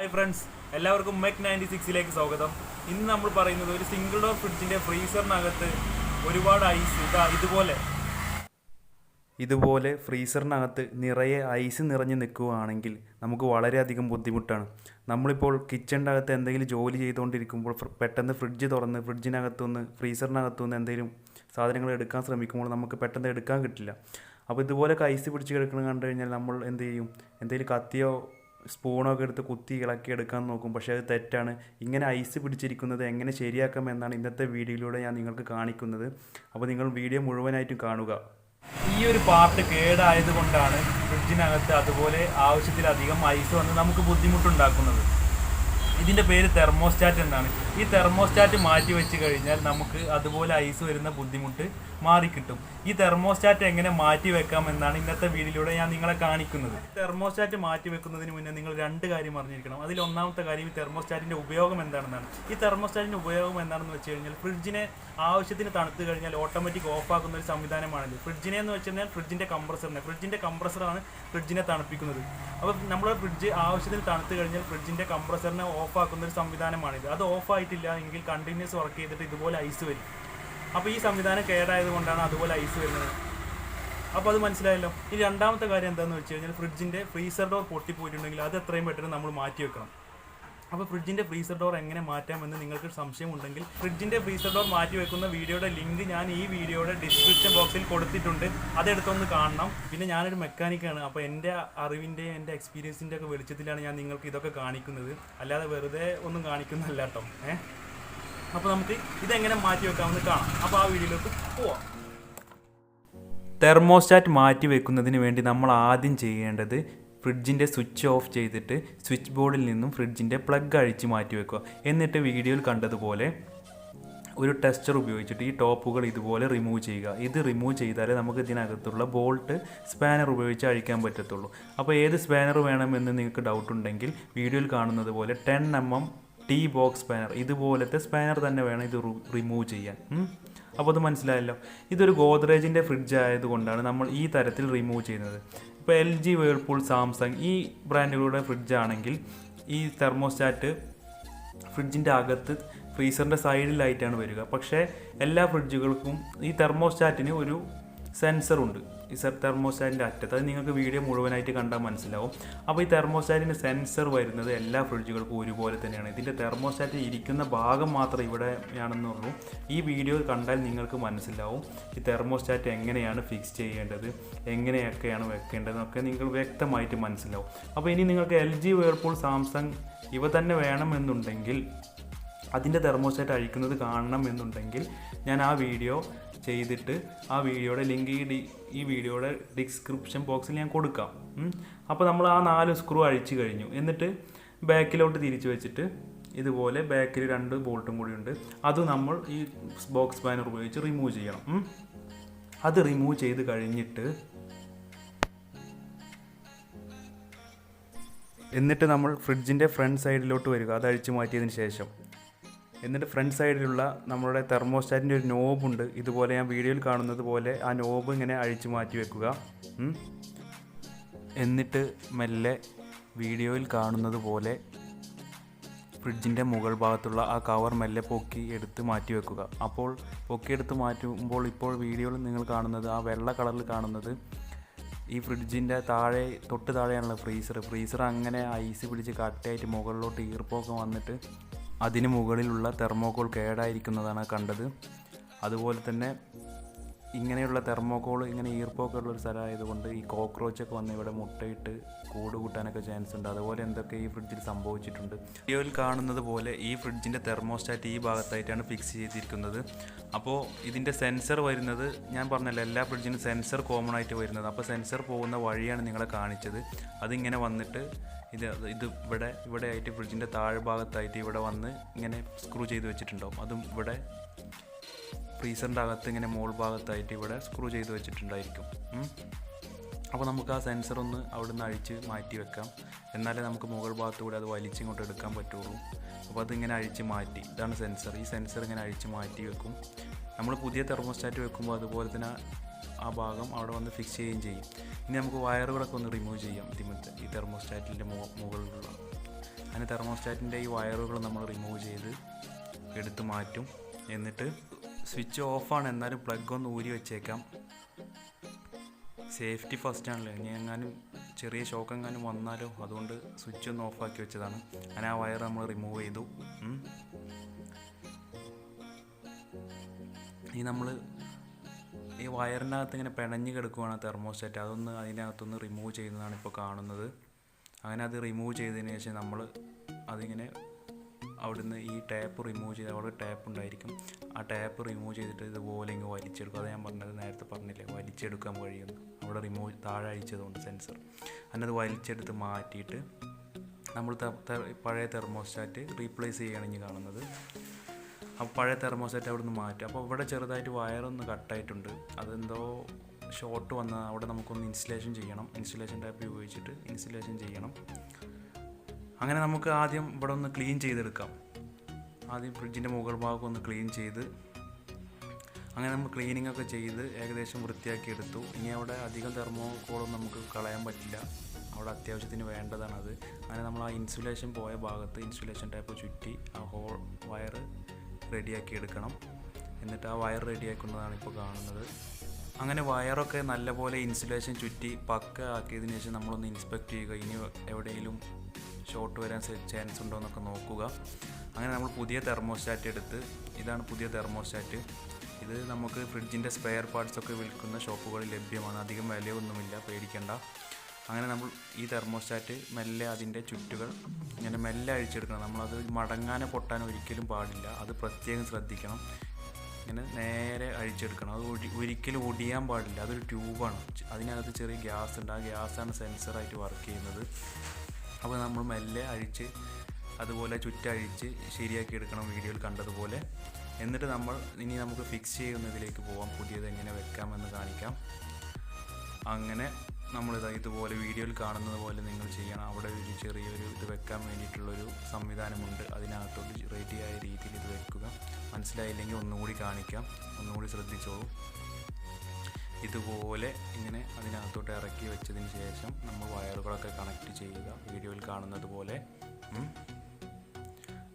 Hi friends, എല്ലാവർക്കും മെക് 96ലേക്ക് സ്വാഗതം. ഇന്ന് നമ്മൾ പറയുന്നത് ഒരു സിംഗിൾ ഡോർ ഫ്രിഡ്ജിൻ്റെ ഫ്രീസറിനകത്ത് ഒരുപാട് ഐസ് ഇതുപോലെ ഫ്രീസറിനകത്ത് നിറയെ ഐസ് നിറഞ്ഞ് നിൽക്കുകയാണെങ്കിൽ നമുക്ക് വളരെയധികം ബുദ്ധിമുട്ടാണ്. നമ്മളിപ്പോൾ കിച്ചണിൻ്റെ അകത്ത് എന്തെങ്കിലും ജോലി ചെയ്തുകൊണ്ടിരിക്കുമ്പോൾ പെട്ടെന്ന് ഫ്രിഡ്ജ് തുറന്ന് ഫ്രീസറിനകത്തുനിന്ന് എന്തെങ്കിലും സാധനങ്ങൾ എടുക്കാൻ ശ്രമിക്കുമ്പോൾ നമുക്ക് പെട്ടെന്ന് എടുക്കാൻ കിട്ടില്ല. അപ്പോൾ ഇതുപോലൊക്കെ ഐസ് പിടിച്ച് കിടക്കണം കണ്ടു കഴിഞ്ഞാൽ നമ്മൾ എന്ത് ചെയ്യും? എന്തെങ്കിലും കത്തിയോ സ്പൂണൊക്കെ എടുത്ത് കുത്തി ഇളക്കി എടുക്കാൻ നോക്കും. പക്ഷേ അത് തെറ്റാണ്. ഇങ്ങനെ ഐസ് പിടിച്ചിരിക്കുന്നത് എങ്ങനെ ശരിയാക്കാം എന്നാണ് ഇന്നത്തെ വീഡിയോയിലൂടെ ഞാൻ നിങ്ങൾക്ക് കാണിക്കുന്നത്. അപ്പോൾ നിങ്ങൾ വീഡിയോ മുഴുവനായിട്ടും കാണുക. ഈ ഒരു പാർട്ട് കേടായതുകൊണ്ടാണ് ഫ്രിഡ്ജിനകത്ത് അതുപോലെ ആവശ്യത്തിലധികം ഐസ് വന്ന് നമുക്ക് ബുദ്ധിമുട്ടുണ്ടാക്കുന്നത്. ഇതിൻ്റെ പേര് തെർമോസ്റ്റാറ്റ് എന്നാണ്. ഈ തെർമോസ്റ്റാറ്റ് മാറ്റി വെച്ച് കഴിഞ്ഞാൽ നമുക്ക് അതുപോലെ ഐസ് വരുന്ന ബുദ്ധിമുട്ട് മാറിക്കിട്ടും. ഈ തെർമോസ്റ്റാറ്റ് എങ്ങനെ മാറ്റി വെക്കാം എന്നാണ് ഇന്നത്തെ വീഡിയോയിലൂടെ ഞാൻ നിങ്ങളെ കാണിക്കുന്നത്. തെർമോസ്റ്റാറ്റ് മാറ്റി വെക്കുന്നതിന് മുന്നേ നിങ്ങൾ രണ്ട് കാര്യം അറിഞ്ഞിരിക്കണം. അതിൽ ഒന്നാമത്തെ കാര്യം ഈ തെർമോസ്റ്റാറ്റിൻ്റെ ഉപയോഗം എന്താണെന്നാണ്. ഈ തെർമോസ്റ്റാറ്റിൻ്റെ ഉപയോഗം എന്താണെന്ന് വെച്ച് കഴിഞ്ഞാൽ ഫ്രിഡ്ജിനെ ആവശ്യത്തിന് തണുത്ത് കഴിഞ്ഞാൽ ഓട്ടോമാറ്റിക് ഓഫാക്കുന്ന ഒരു സംവിധാനമാണിത്. ഫ്രിഡ്ജിനെ എന്ന് വെച്ച് കഴിഞ്ഞാൽ ഫ്രിഡ്ജിൻ്റെ കംപ്രസറാണ് ഫ്രിഡ്ജിനെ തണുപ്പിക്കുന്നത്. അപ്പോൾ നമ്മുടെ ഫ്രിഡ്ജ് ആവശ്യത്തിന് തണുത്ത് കഴിഞ്ഞാൽ ഫ്രിഡ്ജിൻ്റെ കംപ്രസറിനെ ഓഫാക്കുന്ന ഒരു സംവിധാനമാണിത്. അത് ഓഫായിട്ടില്ല എങ്കിൽ കണ്ടിന്യൂസ് വർക്ക് ചെയ്തിട്ട് ഇതുപോലെ ഐസ് വരും. അപ്പോൾ ഈ സംവിധാനം കേടായതുകൊണ്ടാണ് അതുപോലെ ഐസ് വരുന്നത്. അപ്പോൾ അത് മനസ്സിലായല്ലോ. ഈ രണ്ടാമത്തെ കാര്യം എന്താണെന്ന് വെച്ച് കഴിഞ്ഞാൽ ഫ്രിഡ്ജിൻ്റെ ഫ്രീസർ ഡോർ പൊട്ടിപ്പോയിട്ടുണ്ടെങ്കിൽ അത് എത്രയും പെട്ടെന്ന് നമ്മൾ മാറ്റി വെക്കണം. അപ്പോൾ ഫ്രിഡ്ജിൻ്റെ ഫ്രീസർ ഡോർ എങ്ങനെ മാറ്റാമെന്ന് നിങ്ങൾക്ക് സംശയമുണ്ടെങ്കിൽ ഫ്രിഡ്ജിൻ്റെ ഫ്രീസർ ഡോർ മാറ്റി വെക്കുന്ന വീഡിയോയുടെ ലിങ്ക് ഞാൻ ഈ വീഡിയോയുടെ ഡിസ്ക്രിപ്ഷൻ ബോക്സിൽ കൊടുത്തിട്ടുണ്ട്. അതെടുത്തൊന്ന് കാണണം. പിന്നെ ഞാനൊരു മെക്കാനിക്കാണ്. അപ്പോൾ എൻ്റെ അറിവിൻ്റെയും എൻ്റെ എക്സ്പീരിയൻസിൻ്റെ ഒക്കെ വെളിച്ചത്തിലാണ് ഞാൻ നിങ്ങൾക്ക് ഇതൊക്കെ കാണിക്കുന്നത്. അല്ലാതെ വെറുതെ ഒന്നും കാണിക്കുന്നതല്ല കേട്ടോ. അപ്പോൾ നമുക്ക് ഇതെങ്ങനെ മാറ്റി വെക്കാമെന്ന് കാണാം. അപ്പോൾ ആ വീഡിയോയിലേക്ക് പോവാം. തെർമോസ്റ്റാറ്റ് മാറ്റി വെക്കുന്നതിന് വേണ്ടി നമ്മൾ ആദ്യം ചെയ്യേണ്ടത് ഫ്രിഡ്ജിൻ്റെ സ്വിച്ച് ഓഫ് ചെയ്തിട്ട് സ്വിച്ച് ബോർഡിൽ നിന്നും ഫ്രിഡ്ജിൻ്റെ പ്ലഗ് അഴിച്ച് മാറ്റി വെക്കുക. എന്നിട്ട് വീഡിയോയിൽ കണ്ടതുപോലെ ഒരു ടെസ്റ്റർ ഉപയോഗിച്ചിട്ട് ഈ ടോപ്പുകൾ ഇതുപോലെ റിമൂവ് ചെയ്യുക. ഇത് റിമൂവ് ചെയ്താലേ നമുക്ക് ഇതിനകത്തുള്ള ബോൾട്ട് സ്പാനർ ഉപയോഗിച്ച് അഴിക്കാൻ പറ്റത്തുള്ളൂ. അപ്പോൾ ഏത് സ്പാനർ വേണമെന്ന് നിങ്ങൾക്ക് ഡൗട്ട് ഉണ്ടെങ്കിൽ വീഡിയോയിൽ കാണുന്നത് പോലെ 10mm ടീ ബോക്സ് സ്പാനർ, ഇതുപോലത്തെ സ്പാനർ തന്നെ വേണം ഇത് റിമൂവ് ചെയ്യാൻ. അപ്പോൾ അത് മനസ്സിലായല്ലോ. ഇതൊരു ഗോദ്രേജിൻ്റെ ഫ്രിഡ്ജ് ആയതുകൊണ്ടാണ് നമ്മൾ ഈ തരത്തിൽ റിമൂവ് ചെയ്യുന്നത്. ഇപ്പോൾ LG, വേൾപൂൾ, സാംസങ് ഈ ബ്രാൻഡുകളുടെ ഫ്രിഡ്ജാണെങ്കിൽ ഈ തെർമോസ്റ്റാറ്റ് ഫ്രിഡ്ജിൻ്റെ അകത്ത് ഫ്രീസറിൻ്റെ സൈഡിലായിട്ടാണ് വരിക. പക്ഷേ എല്ലാ ഫ്രിഡ്ജുകൾക്കും ഈ തെർമോസ്റ്റാറ്റിന് ഒരു സെൻസറുണ്ട്. ഈ തെർമോസ്റ്റാറ്റിൻ്റെ അറ്റത്ത് അത് നിങ്ങൾക്ക് വീഡിയോ മുഴുവനായിട്ട് കണ്ടാൽ മനസ്സിലാവും. അപ്പോൾ ഈ തെർമോസ്റ്റാറ്റിൻ്റെ സെൻസർ വരുന്നത് എല്ലാ ഫ്രിഡ്ജുകൾക്കും ഒരുപോലെ തന്നെയാണ്. ഇതിൻ്റെ തെർമോസ്റ്റാറ്റ് ഇരിക്കുന്ന ഭാഗം മാത്രമേ ഇവിടെയാണെന്നുള്ളൂ. ഈ വീഡിയോ കണ്ടാൽ നിങ്ങൾക്ക് മനസ്സിലാവും ഈ തെർമോസ്റ്റാറ്റ് എങ്ങനെയാണ് ഫിക്സ് ചെയ്യേണ്ടത്, എങ്ങനെയൊക്കെയാണ് വെക്കേണ്ടതെന്നൊക്കെ നിങ്ങൾ വ്യക്തമായിട്ട് മനസ്സിലാവും. അപ്പോൾ ഇനി നിങ്ങൾക്ക് LG, വേൾപൂൾ, സാംസങ് ഇവ തന്നെ വേണമെന്നുണ്ടെങ്കിൽ, അതിൻ്റെ തെർമോസ്റ്റാറ്റ് അഴിക്കുന്നത് കാണണം എന്നുണ്ടെങ്കിൽ ഞാൻ ആ വീഡിയോ ചെയ്തിട്ട് ആ വീഡിയോയുടെ ലിങ്ക് ഈ വീഡിയോയുടെ ഡിസ്ക്രിപ്ഷൻ ബോക്സിൽ ഞാൻ കൊടുക്കാം. അപ്പോൾ നമ്മൾ ആ 4 സ്ക്രൂ അഴിച്ച് കഴിഞ്ഞു. എന്നിട്ട് ബാക്കിലോട്ട് തിരിച്ച് വെച്ചിട്ട് ഇതുപോലെ ബാക്കിൽ 2 ബോൾട്ടും കൂടി ഉണ്ട്. അത് നമ്മൾ ഈ ബോക്സ് സ്പാനർ ഉപയോഗിച്ച് റിമൂവ് ചെയ്യണം. അത് റിമൂവ് ചെയ്ത് കഴിഞ്ഞിട്ട് എന്നിട്ട് നമ്മൾ ഫ്രിഡ്ജിൻ്റെ ഫ്രണ്ട് സൈഡിലോട്ട് വരിക. അത് അഴിച്ച് മാറ്റിയതിന് ശേഷം എന്നിട്ട് ഫ്രണ്ട് സൈഡിലുള്ള നമ്മുടെ തെർമോസ്റ്റാറ്റിൻ്റെ ഒരു നോബുണ്ട്. ഇതുപോലെ ഞാൻ വീഡിയോയിൽ കാണുന്നത് പോലെ ആ നോബ് ഇങ്ങനെ അഴിച്ചു മാറ്റി വെക്കുക. എന്നിട്ട് മെല്ലെ വീഡിയോയിൽ കാണുന്നത് പോലെ ഫ്രിഡ്ജിൻ്റെ മുകൾ ഭാഗത്തുള്ള ആ കവർ മെല്ലെ പൊക്കി എടുത്ത് മാറ്റി വെക്കുക. അപ്പോൾ പൊക്കിയെടുത്ത് മാറ്റുമ്പോൾ ഇപ്പോൾ വീഡിയോയിൽ നിങ്ങൾ കാണുന്നത് ആ വെള്ള കളറിൽ കാണുന്നത് ഈ ഫ്രിഡ്ജിൻ്റെ തൊട്ട് താഴെയാണല്ലോ ഫ്രീസർ അങ്ങനെ ഐസ് പിടിച്ച് കട്ടയായിട്ട് മുകളിലോട്ട് ഈർപ്പമൊക്കെ വന്നിട്ട് അതിന് മുകളിലുള്ള തെർമോക്കോൾ കേടായിരിക്കുന്നതാണ് കണ്ടത്. അതുപോലെ തന്നെ ഇങ്ങനെയുള്ള തെർമോക്കോൾ ഇങ്ങനെ ഈർപ്പമൊക്കെ ഉള്ളൊരു സ്ഥലമായതുകൊണ്ട് ഈ കോക്രോച്ചൊക്കെ വന്ന് ഇവിടെ മുട്ടയിട്ട് കൂട് കൂട്ടാനൊക്കെ ചാൻസ് ഉണ്ട്. അതുപോലെ എന്തൊക്കെ ഈ ഫ്രിഡ്ജിൽ സംഭവിച്ചിട്ടുണ്ട്. വീഡിയോയിൽ കാണുന്നത് പോലെ ഈ ഫ്രിഡ്ജിൻ്റെ തെർമോസ്റ്റാറ്റ് ഈ ഭാഗത്തായിട്ടാണ് ഫിക്സ് ചെയ്തിരിക്കുന്നത്. അപ്പോൾ ഇതിൻ്റെ സെൻസർ വരുന്നത് ഞാൻ പറഞ്ഞല്ലോ, എല്ലാ ഫ്രിഡ്ജിനും സെൻസർ കോമൺ ആയിട്ട് വരുന്നത്. അപ്പോൾ സെൻസർ പോകുന്ന വഴിയാണ് നിങ്ങളെ കാണിച്ചത്. അതിങ്ങനെ വന്നിട്ട് ഇത് ഇവിടെ ആയിട്ട് ഫ്രിഡ്ജിൻ്റെ താഴ്ഭാഗത്തായിട്ട് ഇവിടെ വന്ന് ഇങ്ങനെ സ്ക്രൂ ചെയ്ത് വെച്ചിട്ടുണ്ടാവും. അതും ഇവിടെ ഫ്രീസറിൻ്റെ അകത്ത് ഇങ്ങനെ മോൾ ഭാഗത്തായിട്ട് ഇവിടെ സ്ക്രൂ ചെയ്ത് വെച്ചിട്ടുണ്ടായിരിക്കും. അപ്പോൾ നമുക്ക് ആ സെൻസർ ഒന്ന് അവിടെ നിന്ന് അഴിച്ച് മാറ്റി വെക്കാം. എന്നാലേ നമുക്ക് മുകൾ ഭാഗത്തൂടെ അത് വലിച്ചിങ്ങോട്ട് എടുക്കാൻ പറ്റുള്ളൂ. അപ്പോൾ അതിങ്ങനെ അഴിച്ച് മാറ്റി, ഇതാണ് സെൻസർ. ഈ സെൻസർ ഇങ്ങനെ അഴിച്ച് മാറ്റി വെക്കും. നമ്മൾ പുതിയ തെർമോസ്റ്റാറ്റ് വെക്കുമ്പോൾ അതുപോലെ തന്നെ ആ ഭാഗം അവിടെ വന്ന് ഫിക്സ് ചെയ്യുകയും ചെയ്യും. ഇനി നമുക്ക് വയറുകളൊക്കെ ഒന്ന് റിമൂവ് ചെയ്യാം. ഈ തെർമോസ്റ്റാറ്റിൻ്റെ മുകളിലുള്ള അതിന് തെർമോസ്റ്റാറ്റിൻ്റെ ഈ വയറുകൾ നമ്മൾ റിമൂവ് ചെയ്ത് എടുത്ത് മാറ്റും. എന്നിട്ട് സ്വിച്ച് ഓഫാണ്, എന്നാലും പ്ലഗ് ഒന്ന് ഊരി വെച്ചേക്കാം. സേഫ്റ്റി ഫസ്റ്റ് ആണല്ലോ, ഇനി എങ്ങാനും ചെറിയ ഷോക്ക് എങ്ങാനും വന്നാലോ, അതുകൊണ്ട് സ്വിച്ച് ഒന്ന് ഓഫാക്കി വെച്ചതാണ്. അങ്ങനെ ആ വയർ നമ്മൾ റിമൂവ് ചെയ്തു. നമ്മൾ ഈ വയറിനകത്ത് ഇങ്ങനെ പിണഞ്ഞ് കിടക്കുകയാണ് തെർമോസ്റ്റാറ്റ്, അതൊന്ന് അതിനകത്തൊന്ന് റിമൂവ് ചെയ്യുന്നതാണ് ഇപ്പോൾ കാണുന്നത്. അങ്ങനെ അത് റിമൂവ് ചെയ്തതിന് ശേഷം നമ്മൾ അതിങ്ങനെ അവിടുന്ന് ഈ ടാപ്പ് റിമൂവ് ചെയ്ത്, അവിടെ ടാപ്പ് ഉണ്ടായിരിക്കും, ആ ടാപ്പ് റിമൂവ് ചെയ്തിട്ട് ഇതുപോലെ ഇങ്ങ് വലിച്ചെടുക്കും. അത് ഞാൻ പറഞ്ഞത് നേരത്തെ പറഞ്ഞില്ലേ, വലിച്ചെടുക്കാൻ കഴിയുന്നു, അവിടെ റിമൂവ് താഴെ അഴിച്ചതുകൊണ്ട് സെൻസർ. അതിനത് വലിച്ചെടുത്ത് മാറ്റിയിട്ട് നമ്മൾ പഴയ തെർമോസ്റ്റാറ്റ് റീപ്ലേസ് ചെയ്യുകയാണ് കാണുന്നത്. അപ്പോൾ പഴയ തെർമോസ്റ്റാറ്റ് അവിടെ നിന്ന് മാറ്റും. അപ്പോൾ ഇവിടെ ചെറുതായിട്ട് വയറൊന്ന് കട്ടായിട്ടുണ്ട്, അതെന്തോ ഷോർട്ട് വന്നാൽ അവിടെ നമുക്കൊന്ന് ഇൻസുലേഷൻ ചെയ്യണം. ഇൻസുലേഷൻ ടാപ്പ് ഉപയോഗിച്ചിട്ട് ഇൻസുലേഷൻ ചെയ്യണം. അങ്ങനെ നമുക്ക് ആദ്യം ഇവിടെ ഒന്ന് ക്ലീൻ ചെയ്തെടുക്കാം. ആദ്യം ഫ്രിഡ്ജിൻ്റെ മുകൾ ഭാഗം ഒന്ന് ക്ലീൻ ചെയ്ത്, അങ്ങനെ നമ്മൾ ക്ലീനിങ് ഒക്കെ ചെയ്ത് ഏകദേശം വൃത്തിയാക്കി എടുത്തു. ഇനി അവിടെ അധികം തെർമോക്കോളൊന്നും നമുക്ക് കളയാൻ പറ്റില്ല, അവിടെ അത്യാവശ്യത്തിന് വേണ്ടതാണത്. അങ്ങനെ നമ്മൾ ആ ഇൻസുലേഷൻ പോയ ഭാഗത്ത് ഇൻസുലേഷൻ ടാപ്പ് ചുറ്റി ആ വയർ റെഡിയാക്കി എടുക്കണം. എന്നിട്ട് ആ വയർ റെഡിയാക്കുന്നതാണ് ഇപ്പോൾ കാണുന്നത്. അങ്ങനെ വയറൊക്കെ നല്ലപോലെ ഇൻസുലേഷൻ ചുറ്റി പക്ക ആക്കിയതിന് ശേഷം നമ്മളൊന്ന് ഇൻസ്പെക്റ്റ് ചെയ്യുക, ഇനി എവിടെയെങ്കിലും ഷോർട്ട് വരാൻ ചാൻസ് ഉണ്ടോ എന്നൊക്കെ നോക്കുക. അങ്ങനെ നമ്മൾ പുതിയ തെർമോസ്റ്റാറ്റ് എടുത്ത്, ഇതാണ് പുതിയ തെർമോസ്റ്റാറ്റ്. ഇത് നമുക്ക് ഫ്രിഡ്ജിൻ്റെ സ്പെയർ പാർട്സൊക്കെ വിൽക്കുന്ന ഷോപ്പുകളിൽ ലഭ്യമാണ്, അധികം വിലയൊന്നുമില്ല, പേടിക്കേണ്ട. അങ്ങനെ നമ്മൾ ഈ തെർമോസ്റ്റാറ്റ് മെല്ലെ അതിൻ്റെ ചുറ്റുകൾ ഇങ്ങനെ മെല്ലെ അഴിച്ചെടുക്കണം. നമ്മളത് മടങ്ങാനോ പൊട്ടാനോ ഒരിക്കലും പാടില്ല, അത് പ്രത്യേകം ശ്രദ്ധിക്കണം. ഇങ്ങനെ നേരെ അഴിച്ചെടുക്കണം, അത് ഒരിക്കലും ഒടിയാൻ പാടില്ല. അതൊരു ട്യൂബാണ്, അതിനകത്ത് ചെറിയ ഗ്യാസ് ഉണ്ട്, ആ ഗ്യാസാണ് സെൻസറായിട്ട് വർക്ക് ചെയ്യുന്നത്. അപ്പോൾ നമ്മൾ മെല്ലെ അഴിച്ച് അതുപോലെ ചുറ്റഴിച്ച് ശരിയാക്കി എടുക്കണം, വീഡിയോയിൽ കണ്ടതുപോലെ. എന്നിട്ട് ഇനി നമുക്ക് ഫിക്സ് ചെയ്യുന്നതിലേക്ക് പോകാം, പുതിയത് എങ്ങനെ വെക്കാമെന്ന് കാണിക്കാം. അങ്ങനെ ഇതുപോലെ വീഡിയോയിൽ കാണുന്നത് പോലെ നിങ്ങൾ ചെയ്യണം. അവിടെ ഒരു ചെറിയൊരു ഇത് വെക്കാൻ വേണ്ടിയിട്ടുള്ളൊരു സംവിധാനമുണ്ട്, അതിനകത്തോട്ട് റെഡിയായ രീതിയിൽ ഇത് വെക്കുക. മനസ്സിലായില്ലെങ്കിൽ ഒന്നുകൂടി കാണിക്കാം, ഒന്നുകൂടി ശ്രദ്ധിച്ചോളൂ. ഇതുപോലെ ഇങ്ങനെ അതിനകത്തോട്ട് ഇറക്കി വെച്ചതിന് ശേഷം നമ്മൾ വയറുകളൊക്കെ കണക്ട് ചെയ്യുക, വീഡിയോയിൽ കാണുന്നത് പോലെ.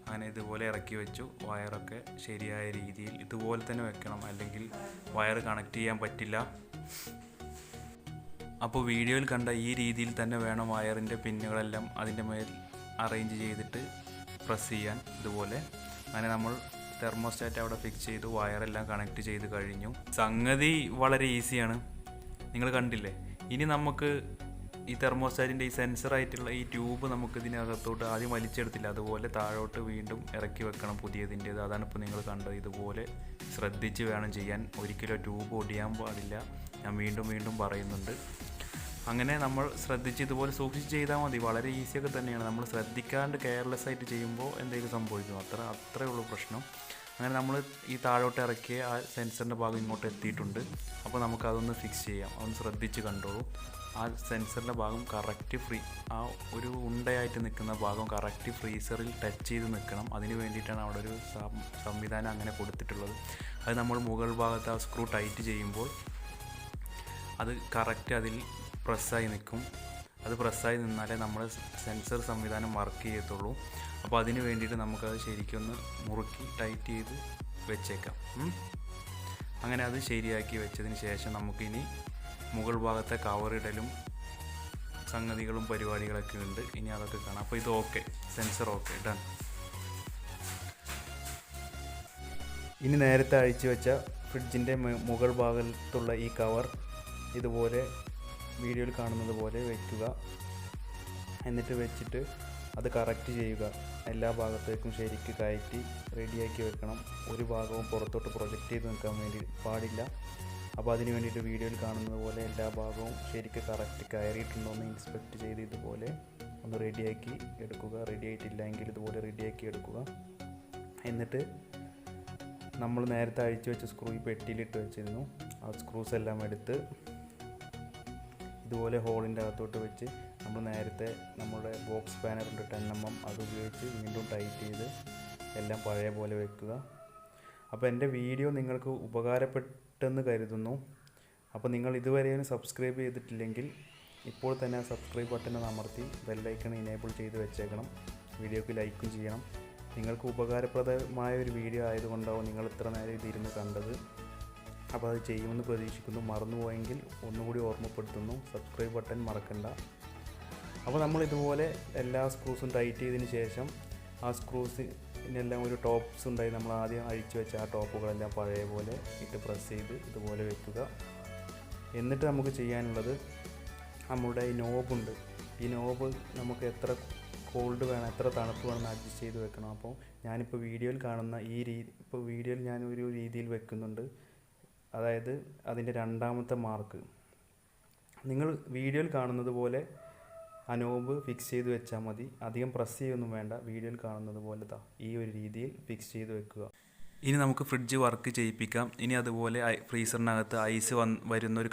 അങ്ങനെ ഇതുപോലെ ഇറക്കി വെച്ചു. വയറൊക്കെ ശരിയായ രീതിയിൽ ഇതുപോലെ തന്നെ വെക്കണം, അല്ലെങ്കിൽ വയർ കണക്ട് ചെയ്യാൻ പറ്റില്ല. അപ്പോൾ വീഡിയോയിൽ കണ്ട ഈ രീതിയിൽ തന്നെ വേണം വയറിൻ്റെ പിന്നുകളെല്ലാം അതിൻ്റെ മേൽ അറേഞ്ച് ചെയ്തിട്ട് പ്രസ് ചെയ്യാൻ, ഇതുപോലെ. അങ്ങനെ നമ്മൾ തെർമോസ്റ്റാറ്റ് അവിടെ ഫിക്സ് ചെയ്തു, വയറെല്ലാം കണക്ട് ചെയ്ത് കഴിഞ്ഞു. സംഗതി വളരെ ഈസിയാണ്, നിങ്ങൾ കണ്ടില്ലേ. ഇനി നമുക്ക് ഈ തെർമോസ്റ്റാറ്റിൻ്റെ ഈ സെൻസറായിട്ടുള്ള ഈ ട്യൂബ് നമുക്ക് ഇതിനകത്തോട്ട് ആദ്യം വലിച്ചെടുത്തില്ല, അതുപോലെ താഴോട്ട് വീണ്ടും ഇറക്കി വെക്കണം പുതിയതിൻ്റേത്. അതാണ് ഇപ്പോൾ നിങ്ങൾ കണ്ടത്. ഇതുപോലെ ശ്രദ്ധിച്ച് വേണം ചെയ്യാൻ, ഒരിക്കലും ട്യൂബ് ഒടിയാൻ പാടില്ല, ഞാൻ വീണ്ടും പറയുന്നുണ്ട്. അങ്ങനെ നമ്മൾ ശ്രദ്ധിച്ച് ഇതുപോലെ സൂക്ഷിച്ച് ചെയ്താൽ മതി, വളരെ ഈസിയൊക്കെ തന്നെയാണ്. നമ്മൾ ശ്രദ്ധിക്കാണ്ട് കെയർലെസ് ആയിട്ട് ചെയ്യുമ്പോൾ എന്തെങ്കിലും സംഭവിക്കും, അത്രയേ ഉള്ളൂ പ്രശ്നം. അങ്ങനെ നമ്മൾ ഈ താഴോട്ട് ഇറക്കിയ ആ സെൻസറിൻ്റെ ഭാഗം ഇങ്ങോട്ട് എത്തിയിട്ടുണ്ട്. അപ്പോൾ നമുക്കതൊന്ന് ഫിക്സ് ചെയ്യാം, അതൊന്ന് ശ്രദ്ധിച്ച് കണ്ടോളൂ. ആ സെൻസറിൻ്റെ ഭാഗം കറക്റ്റ് ആ ഒരു ഉണ്ടയായിട്ട് നിൽക്കുന്ന ഭാഗം കറക്റ്റ് ഫ്രീസറിൽ ടച്ച് ചെയ്ത് നിൽക്കണം. അതിന് വേണ്ടിയിട്ടാണ് അവിടെ ഒരു സംവിധാനം അങ്ങനെ കൊടുത്തിട്ടുള്ളത്. അത് നമ്മൾ മുകൾ ഭാഗത്ത് ആ സ്ക്രൂ ടൈറ്റ് ചെയ്യുമ്പോൾ അത് കറക്റ്റ് അതിൽ പ്രസ്സായി നിൽക്കും. അത് പ്രസ്സായി നിന്നാലേ നമ്മൾ സെൻസർ സംവിധാനം വർക്ക് ചെയ്യത്തുള്ളൂ. അപ്പോൾ അതിന് വേണ്ടിയിട്ട് നമുക്കത് ശരിക്കൊന്ന് മുറുക്കി ടൈറ്റ് ചെയ്ത് വെച്ചേക്കാം. അങ്ങനെ അത് ശരിയാക്കി വെച്ചതിന് ശേഷം നമുക്കിനി മുകൾ ഭാഗത്തെ കവറിടലും സംഗതികളും പരിപാടികളൊക്കെ ഉണ്ട്, ഇനി അതൊക്കെ കാണാം. അപ്പോൾ ഇത് ഓക്കെ, സെൻസർ ഓക്കെ, ഡൺ. ഇനി നേരത്തെ അഴിച്ചു വെച്ച ഫ്രിഡ്ജിൻ്റെ മുകൾ ഭാഗത്തുള്ള ഈ കവർ ഇതുപോലെ വീഡിയോയിൽ കാണുന്നത് പോലെ വയ്ക്കുക. എന്നിട്ട് വെച്ചിട്ട് അത് കറക്റ്റ് ചെയ്യുക. എല്ലാ ഭാഗത്തേക്കും ശരിക്ക് കയറ്റി റെഡിയാക്കി വെക്കണം. ഒരു ഭാഗവും പുറത്തോട്ട് പ്രൊജക്റ്റ് ചെയ്ത് നിൽക്കാൻ വേണ്ടി പാടില്ല. അപ്പോൾ അതിന് വേണ്ടിയിട്ട് വീഡിയോയിൽ കാണുന്നത് പോലെ എല്ലാ ഭാഗവും ശരിക്ക് കറക്റ്റ് കയറിയിട്ടുണ്ടോ എന്ന് ഇൻസ്പെക്റ്റ് ചെയ്ത് ഇതുപോലെ ഒന്ന് റെഡിയാക്കി എടുക്കുക. റെഡി ആയിട്ടില്ല എങ്കിൽ ഇതുപോലെ റെഡിയാക്കി എടുക്കുക. എന്നിട്ട് നമ്മൾ നേരത്തെ അഴിച്ചു വെച്ച സ്ക്രൂ ഈ പെട്ടിയിലിട്ട് വെച്ചിരുന്നു, ആ സ്ക്രൂസ് എല്ലാം എടുത്ത് ഇതുപോലെ ഹോളിൻ്റെ അകത്തോട്ട് വെച്ച് നമ്മൾ നേരത്തെ നമ്മുടെ ബോക്സ് സ്പാനറുണ്ട് 10mm, അത് ഉപയോഗിച്ച് വീണ്ടും ടൈറ്റ് ചെയ്ത് എല്ലാം പഴയ പോലെ വെക്കുക. അപ്പോൾ എൻ്റെ വീഡിയോ നിങ്ങൾക്ക് ഉപകാരപ്പെട്ടെന്ന് കരുതുന്നു. അപ്പോൾ നിങ്ങൾ ഇതുവരെയും സബ്സ്ക്രൈബ് ചെയ്തിട്ടില്ലെങ്കിൽ ഇപ്പോൾ തന്നെ ആ സബ്സ്ക്രൈബ് ബട്ടൺ അമർത്തി ബെല്ലൈക്കൺ ഇനേബിൾ ചെയ്ത് വെച്ചേക്കണം. വീഡിയോക്ക് ലൈക്കും ചെയ്യണം. നിങ്ങൾക്ക് ഉപകാരപ്രദമായ ഒരു വീഡിയോ ആയതുകൊണ്ടാവും നിങ്ങൾ ഇത്ര നേരം ഇതിരുന്ന് കണ്ടത്. അപ്പോൾ അത് ചെയ്യുമെന്ന് പ്രതീക്ഷിക്കുന്നു. മറന്നുപോയെങ്കിൽ ഒന്നുകൂടി ഓർമ്മപ്പെടുത്തുന്നു, സബ്സ്ക്രൈബ് ബട്ടൺ മറക്കണ്ട. അപ്പോൾ നമ്മൾ ഇതുപോലെ എല്ലാ സ്ക്രൂസും ടൈറ്റ് ചെയ്തതിന് ശേഷം ആ സ്ക്രൂസിനെല്ലാം ഒരു ടോപ്സ് ഉണ്ടായി, നമ്മൾ ആദ്യം അഴിച്ചു വെച്ച ആ ടോപ്പുകളെല്ലാം പഴയ പോലെ ഇട്ട് പ്രസ് ചെയ്ത് ഇതുപോലെ വെക്കുക. എന്നിട്ട് നമുക്ക് ചെയ്യാനുള്ളത്, നമ്മുടെ ഈ നോബുണ്ട്, ഈ നോബ് നമുക്ക് എത്ര കോൾഡ് വേണം, എത്ര തണുപ്പ് വേണമെന്ന് അഡ്ജസ്റ്റ് ചെയ്ത് വെക്കണം. അപ്പോൾ ഞാനിപ്പോൾ വീഡിയോയിൽ കാണുന്ന ഈ വീഡിയോയിൽ ഞാൻ ഒരു രീതിയിൽ വെക്കുന്നുണ്ട്, അതായത് അതിൻ്റെ രണ്ടാമത്തെ മാർക്ക്. നിങ്ങൾ വീഡിയോയിൽ കാണുന്നത് പോലെ ആ നോബ് ഫിക്സ് ചെയ്ത് വെച്ചാൽ മതി, അധികം പ്രസ് ചെയ്യൊന്നും വേണ്ട. വീഡിയോയിൽ കാണുന്നത് പോലെ ഈ ഒരു രീതിയിൽ ഫിക്സ് ചെയ്ത് വെക്കുക. ഇനി നമുക്ക് ഫ്രിഡ്ജ് വർക്ക് ചെയ്യിപ്പിക്കാം. ഇനി അതുപോലെ ഫ്രീസറിനകത്ത് ഐസ് വരുന്നൊരു